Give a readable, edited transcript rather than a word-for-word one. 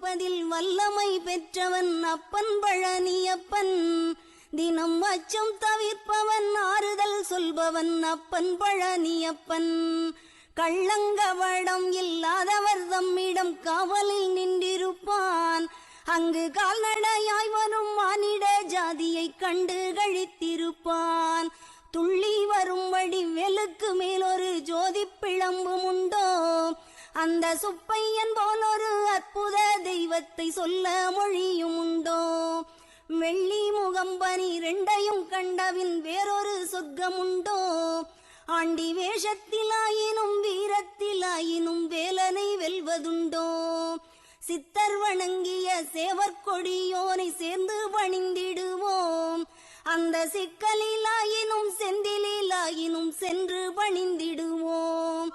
காப்பதில் வல்லமை பெற்றவன் அப்பன் பழனியப்பன். தினம் அச்சம் தவிர்ப்பவன் ஆறுதல் சொல்பவன் அப்பன் பழனியப்பன். கள்ளங்கவடம் இல்லாதவர் தம்மிடம் காவலில் நின்றிருப்பான். அங்கு கால்நடையாய் வரும் மானிட ஜாதியை கண்டு கழித்திருப்பான். துள்ளி வரும்படி வெளுக்கு மேலொரு ஜோதி பிளம்பும் உண்டோ, அந்த சுப்பையன் போலொரு அற்புத தெய்வத்தை சொல்ல மொழியும் உண்டோ. வெள்ளி முகம் 12 கண்டவின் வேறொரு சொர்க்கம் உண்டோ, ஆண்டி வேஷத்திலாயினும் வீரத்திலாயினும் வேலனை வெல்வதுண்டோ. சித்தர் வணங்கிய சேவற்கொடியோனை சேர்ந்து பணிந்திடுவோம். அந்த சிக்கலிலாயினும் செந்திலாயினும் சென்று பணிந்திடுவோம்.